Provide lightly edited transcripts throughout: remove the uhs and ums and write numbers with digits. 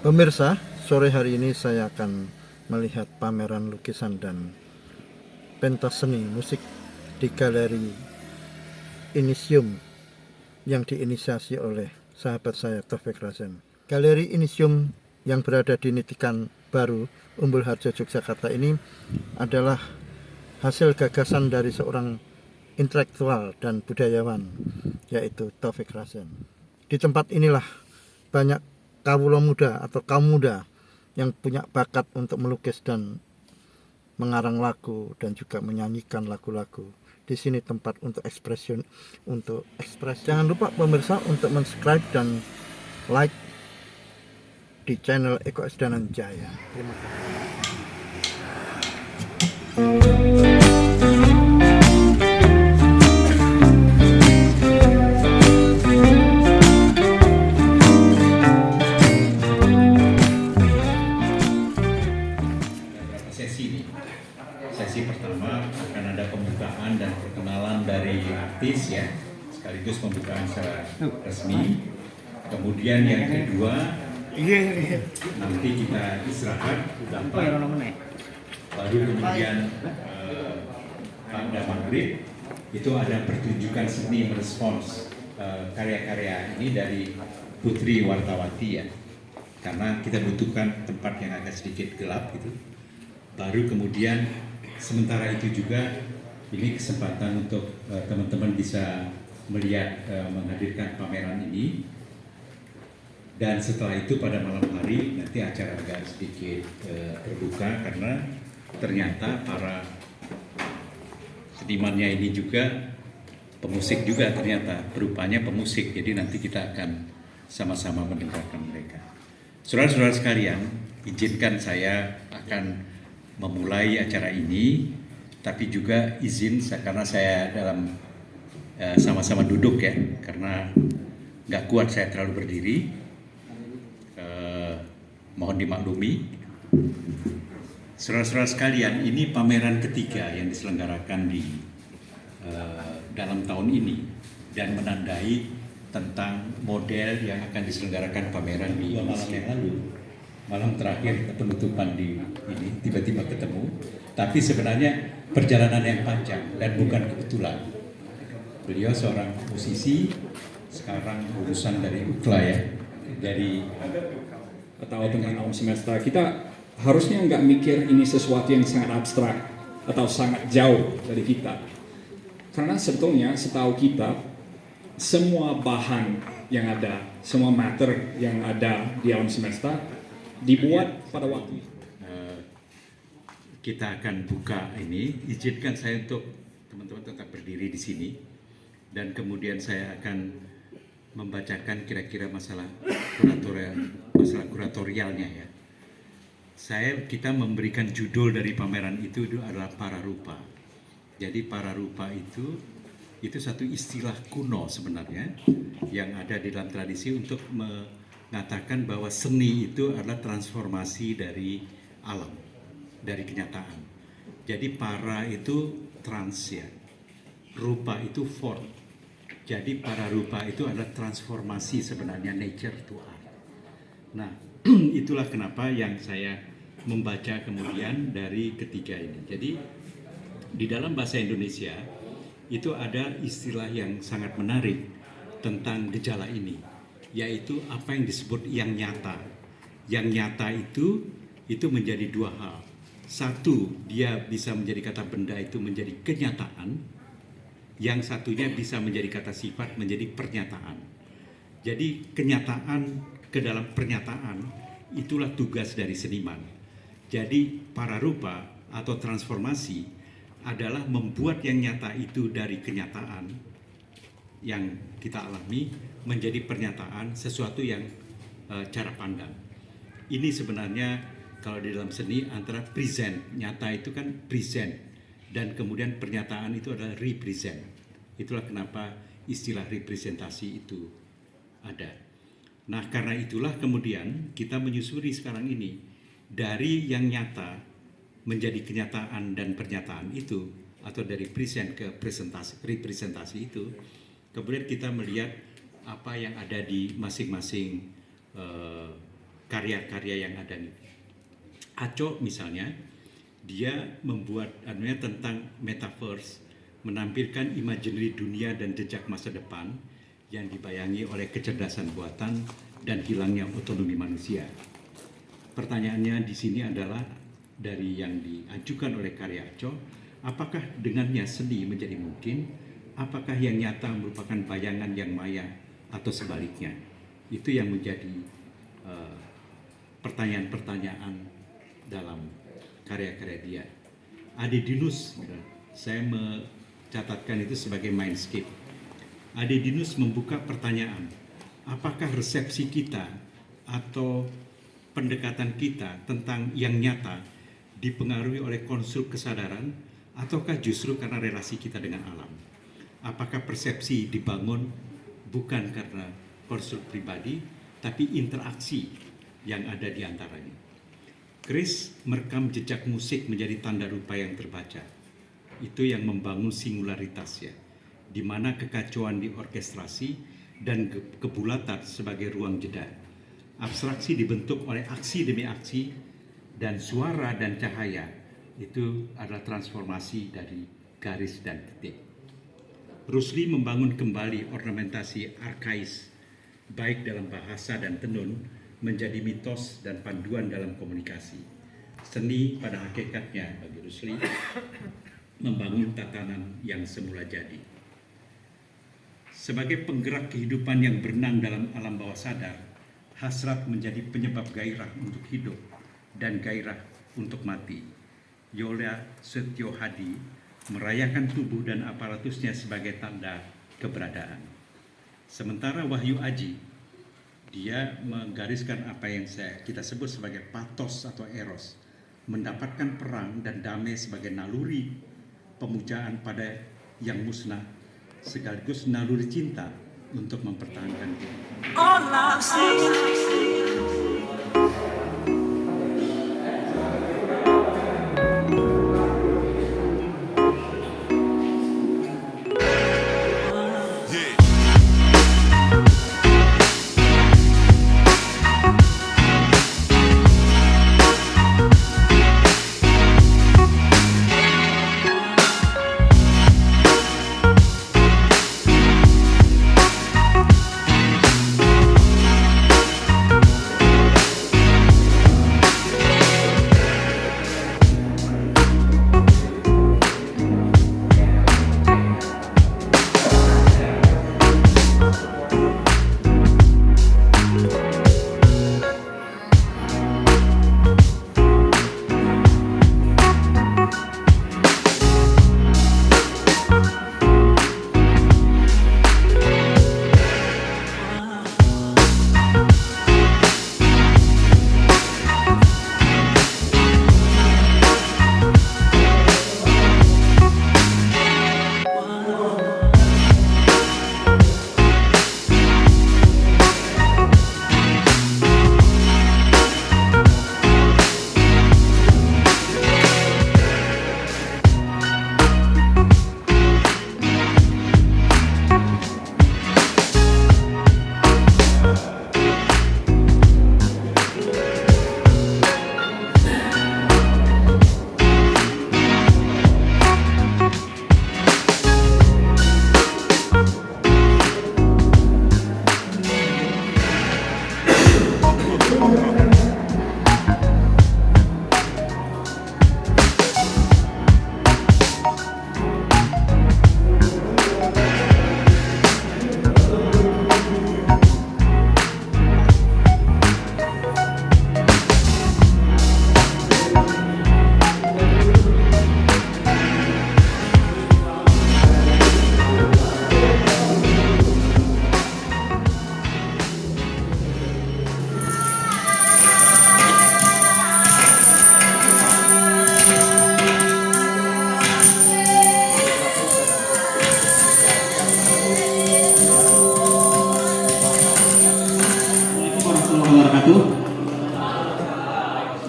Pemirsa, sore hari ini saya akan melihat pameran lukisan dan pentas seni musik di Galeri Inisium yang diinisiasi oleh sahabat saya Taufik Razen. Galeri Inisium yang berada di Nitikan Baru, Umbul Harjo, Yogyakarta ini adalah hasil gagasan dari seorang intelektual dan budayawan, yaitu Taufik Razen. Di tempat inilah banyak kawula muda atau kaum muda yang punya bakat untuk melukis dan mengarang lagu dan juga menyanyikan lagu-lagu. Di sini tempat untuk ekspresi. Jangan lupa pemirsa untuk subscribe dan like di channel Eko Esdanan Jaya. Terima kasih. Sesi pertama akan ada pembukaan dan perkenalan dari artis ya, sekaligus pembukaan secara resmi. Kemudian yang kedua, nanti kita istirahat baru kemudian pada maghrib itu ada pertunjukan seni merespons karya-karya ini dari Putri Wartawati ya, karena kita butuhkan tempat yang agak sedikit gelap gitu. Baru kemudian sementara itu juga ini kesempatan untuk teman-teman bisa melihat menghadirkan pameran ini, dan setelah itu pada malam hari nanti acara agak sedikit terbuka karena ternyata para senimannya ini juga pemusik juga, ternyata berupanya pemusik, jadi nanti kita akan sama-sama mendengarkan mereka. Saudara-saudara sekalian, izinkan saya akan memulai acara ini, tapi juga izin karena saya dalam sama-sama duduk ya, karena nggak kuat saya terlalu berdiri, mohon dimaklumi. Saudara-saudara sekalian, ini pameran ketiga yang diselenggarakan di dalam tahun ini dan menandai tentang model yang akan diselenggarakan pameran di malam yang lalu. Malam terakhir penutupan di ini tiba-tiba ketemu, tapi sebenarnya perjalanan yang panjang dan bukan kebetulan. Beliau seorang musisi, sekarang lulusan dari UKLA ya, dari atau dengan alam semesta. Kita harusnya nggak mikir ini sesuatu yang sangat abstrak atau sangat jauh dari kita, karena sebetulnya setahu kita semua bahan yang ada, semua matter yang ada di alam semesta dibuat pada waktu. Kita akan buka ini. Izinkan saya untuk teman-teman tetap berdiri di sini, dan kemudian saya akan membacakan kira-kira masalah kuratorialnya ya. Kita memberikan judul dari pameran itu adalah Pararupa. Jadi Pararupa itu satu istilah kuno sebenarnya yang ada di dalam tradisi untuk mengatakan bahwa seni itu adalah transformasi dari alam, dari kenyataan. Jadi para itu trans ya, rupa itu form. Jadi para rupa itu adalah transformasi sebenarnya nature to art. Nah, itulah kenapa yang saya membaca kemudian dari ketiga ini. Jadi di dalam bahasa Indonesia itu ada istilah yang sangat menarik tentang gejala ini, yaitu apa yang disebut yang nyata. Yang nyata itu menjadi dua hal. Satu, dia bisa menjadi kata benda itu menjadi kenyataan. Yang satunya bisa menjadi kata sifat menjadi pernyataan. Jadi kenyataan ke dalam pernyataan itulah tugas dari seniman. Jadi pararupa atau transformasi adalah membuat yang nyata itu dari kenyataan yang kita alami menjadi pernyataan sesuatu yang cara pandang. Ini sebenarnya kalau di dalam seni antara present, nyata itu kan present, dan kemudian pernyataan itu adalah represent. Itulah kenapa istilah representasi itu ada. Nah, karena itulah kemudian kita menyusuri sekarang ini dari yang nyata menjadi kenyataan dan pernyataan itu, atau dari present ke representasi itu. Kemudian kita melihat apa yang ada di masing-masing karya-karya yang ada nih. Aco misalnya, dia membuat tentang metaverse, menampilkan imaginary dunia dan jejak masa depan yang dibayangi oleh kecerdasan buatan dan hilangnya otonomi manusia. Pertanyaannya di sini adalah dari yang diajukan oleh karya Aco, apakah dengannya seni menjadi mungkin? Apakah yang nyata merupakan bayangan yang maya atau sebaliknya? Itu yang menjadi pertanyaan-pertanyaan dalam karya-karya dia. Adedinus, saya mencatatkan itu sebagai mindscape. Adedinus membuka pertanyaan, apakah resepsi kita atau pendekatan kita tentang yang nyata dipengaruhi oleh konstruk kesadaran ataukah justru karena relasi kita dengan alam? Apakah persepsi dibangun bukan karena konstruk pribadi, tapi interaksi yang ada di antaranya? Chris merekam jejak musik menjadi tanda rupa yang terbaca. Itu yang membangun singularitas ya, di mana kekacauan diorkestrasi dan kebulatan sebagai ruang jeda. Abstraksi dibentuk oleh aksi demi aksi, dan suara dan cahaya itu adalah transformasi dari garis dan titik. Rusli membangun kembali ornamentasi arkais, baik dalam bahasa dan tenun, menjadi mitos dan panduan dalam komunikasi. Seni pada hakikatnya bagi Rusli membangun tatanan yang semula jadi. Sebagai penggerak kehidupan yang berenang dalam alam bawah sadar, hasrat menjadi penyebab gairah untuk hidup dan gairah untuk mati. Yola Setio Hadi merayakan tubuh dan aparatusnya sebagai tanda keberadaan. Sementara Wahyu Aji, dia menggariskan apa yang kita sebut sebagai pathos atau eros, mendapatkan perang dan damai sebagai naluri pemujaan pada yang musnah, sekaligus naluri cinta untuk mempertahankan diri.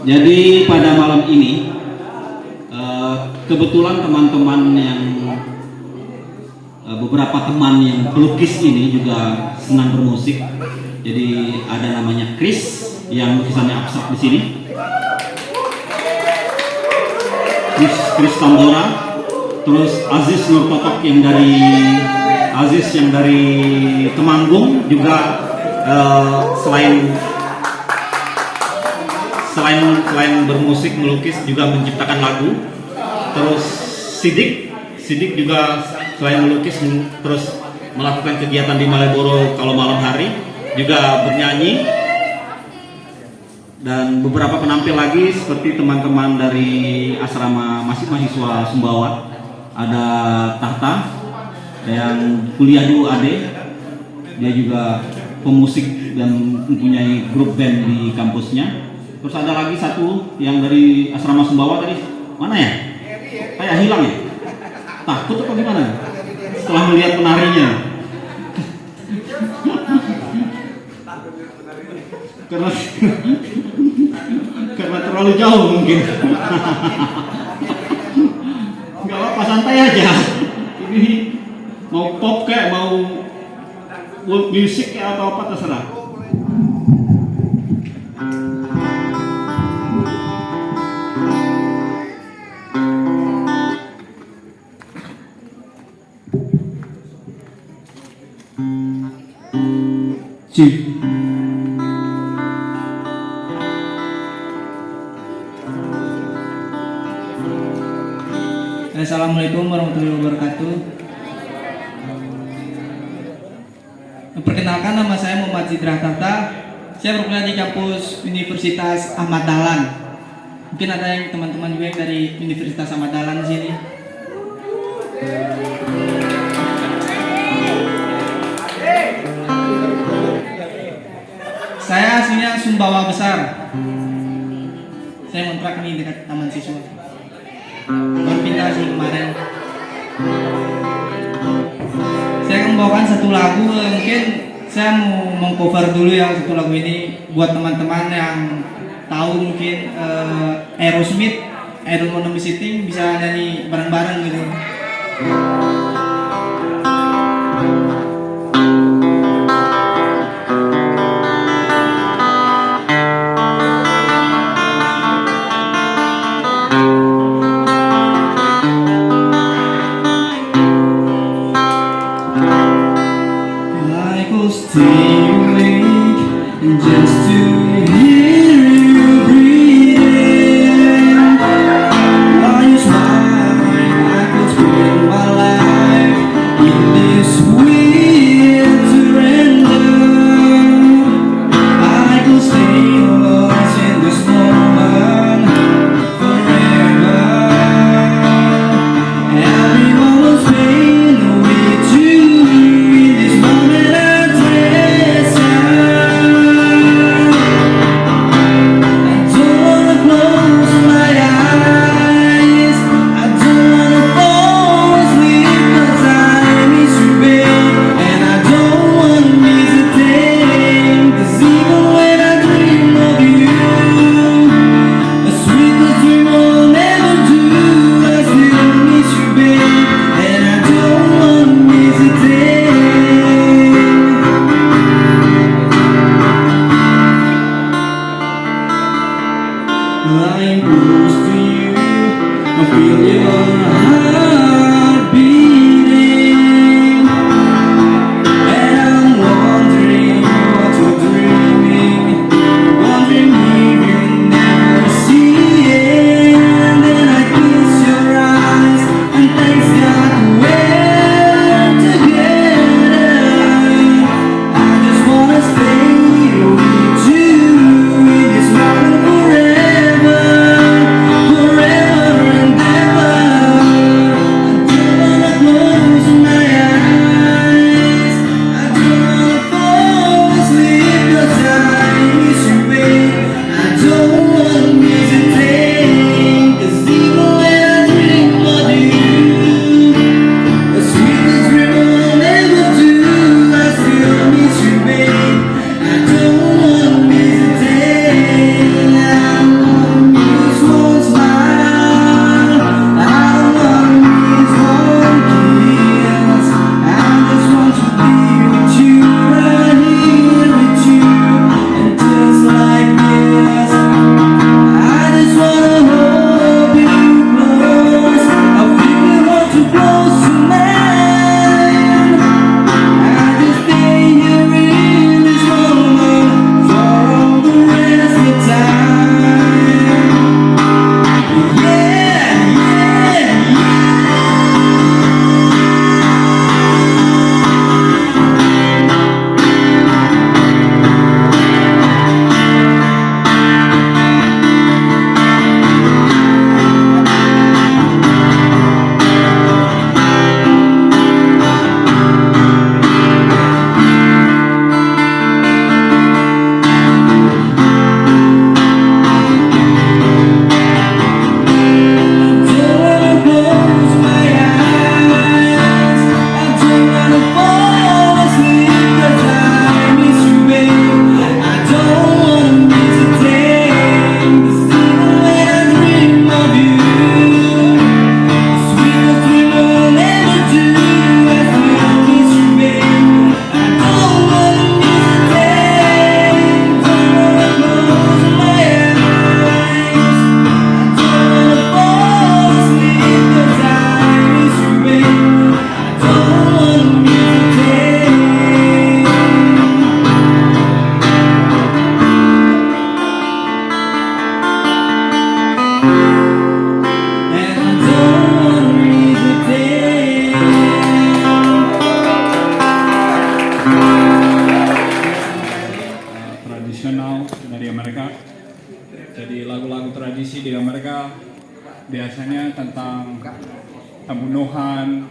Jadi pada malam ini kebetulan teman-teman yang beberapa teman yang pelukis ini juga senang bermusik. Jadi ada namanya Chris, yang lukisannya abstrak di sini. Chris Tambora, terus Aziz Nur Totok yang dari Temanggung juga selain bermusik melukis juga menciptakan lagu. Terus Sidik juga selain melukis terus melakukan kegiatan di Malioboro kalau malam hari, juga bernyanyi. Dan beberapa penampil lagi seperti teman-teman dari asrama mahasiswa Sumbawa, ada Tahta yang kuliah di UAD, dia juga pemusik dan mempunyai grup band di kampusnya. Terus ada lagi satu yang dari asrama Sumbawa tadi, mana ya? Kayak hilang ya? Takut apa gimana? Setelah melihat penarinya. karena terlalu jauh mungkin. Gak apa-apa, santai aja. Ini mau pop kayak mau world music kayak apa terserah. Assalamualaikum warahmatullahi wabarakatuh. Perkenalkan, nama saya Muhammad Zidra Tahta. Saya berkuliah di kampus Universitas Ahmad Dahlan. Mungkin ada yang teman-teman juga yang dari Universitas Ahmad Dahlan di sini. Saya aslinya Sumbawa Besar. Saya ngontrak nih dekat Taman Siswa. Baru pindah sih kemarin. Saya akan membawakan satu lagu, mungkin saya mau mengcover dulu ya satu lagu ini buat teman-teman yang tahu mungkin Aerosmith, I Don't Wanna Be Sitting, bisa nyanyi bareng-bareng gitu. Stay awake just to hear you breathing. While you smile, I could spend my life in this weird surrender. I could stay lost in this moment forever. Everyone was fading with you in this moment. Lying close to you, I feel your heart beating, and I'm wondering what you're dreaming, wondering if you never see it. And then I kiss your eyes, and thanks God we're together. I just wanna stay with you in this moment forever. Forever and ever. Jadi lagu-lagu tradisi di Amerika biasanya tentang pembunuhan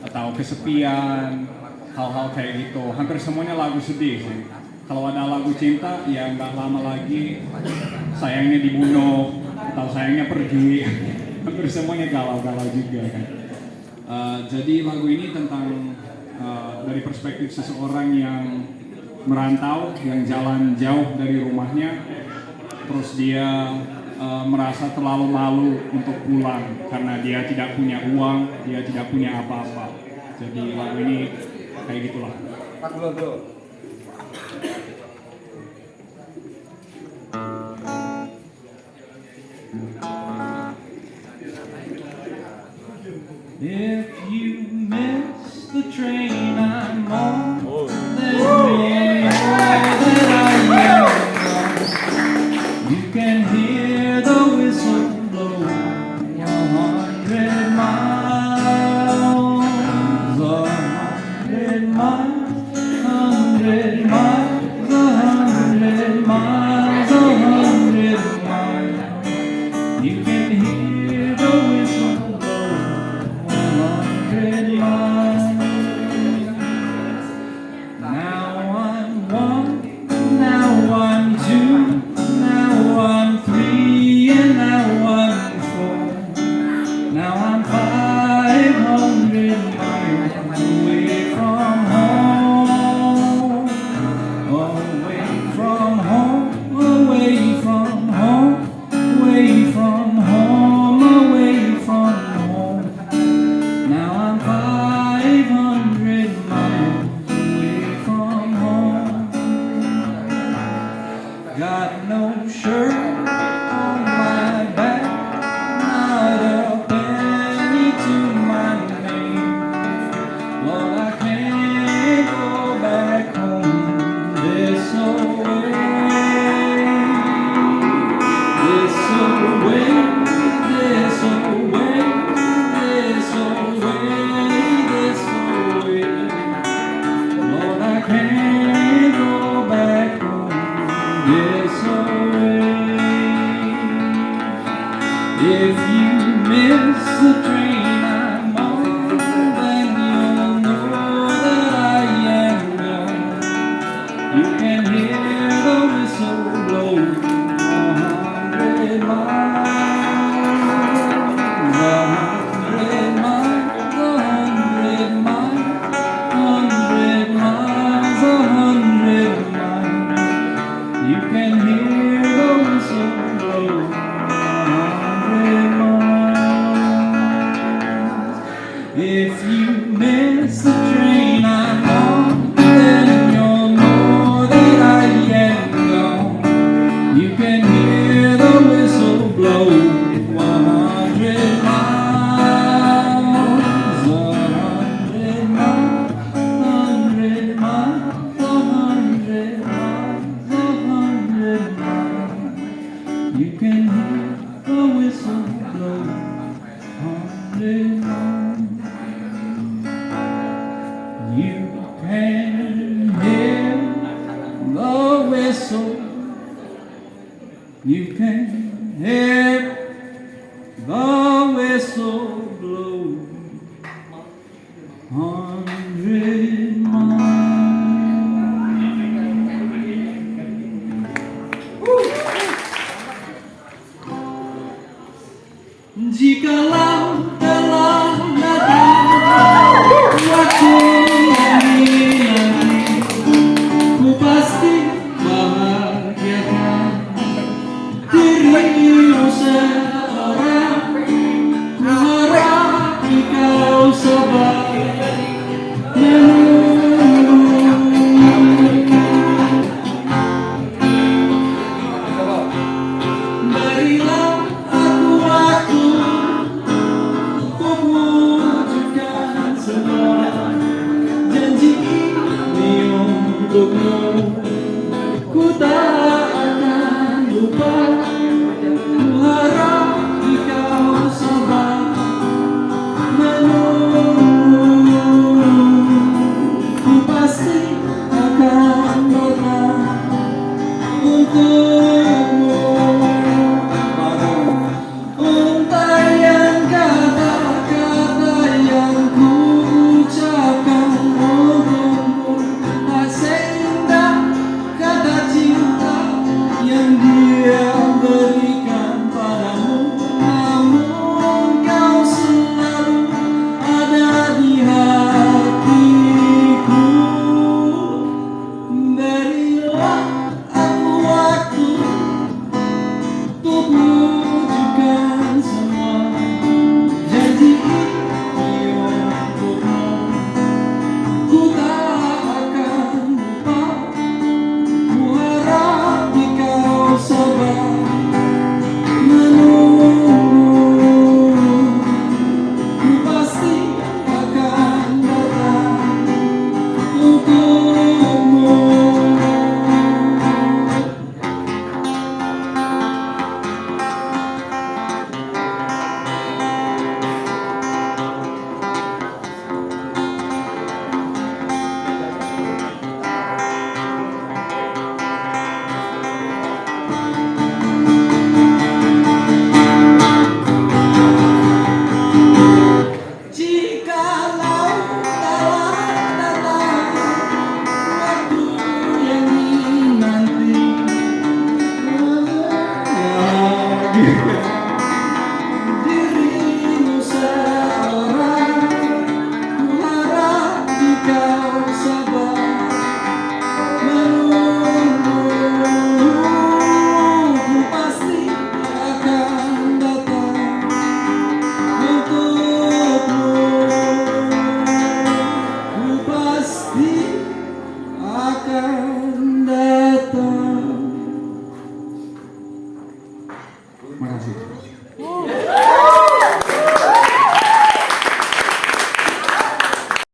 atau kesepian, hal-hal kayak gitu. Hampir semuanya lagu sedih sih. Kalau ada lagu cinta, ya nggak lama lagi sayangnya dibunuh atau sayangnya pergi. Hampir semuanya galau-galau juga kan. Jadi lagu ini tentang dari perspektif seseorang yang merantau, yang jalan jauh dari rumahnya, terus dia merasa terlalu malu untuk pulang karena dia tidak punya uang, dia tidak punya apa-apa. Jadi lagu ini kayak gitulah. If you miss the train I'm on, then remember that I am gone. You can hear the whistle blow 100 miles, 100 miles, 100 miles, 100 miles, 100 miles. You can hear the whistle blow 100 miles. Now I'm one, now I'm two, now I'm three, and now I'm four. Now I'm 500 miles away from home. Away from home, away from home, away from home, away from home. Now I'm 500 miles away from home. Got no shirt on my back, not a penny to my name. Lord, I can't go back home this away, this away, this away, this away, this away. Lord, I can't go back home this away. If you miss the train I'm on, then you'll know that I am gone. You can hear the whistle blow 100 miles, 100 miles, 100 miles, 100 miles, 100 miles. You can hear the whistle blow 100 miles. If you miss the train I'm on, then you'll know that I am gone. You can hear the whistle blow 100 miles, 100 miles, 100 miles, 100 miles, 100 miles. You can hear the whistle blow 100 miles. You can hear the whistle. You can hear the whistle blow 100 miles. Jikalau telah datang waktu hari nanti, ku pasti bahagiakan dirimu sendiri.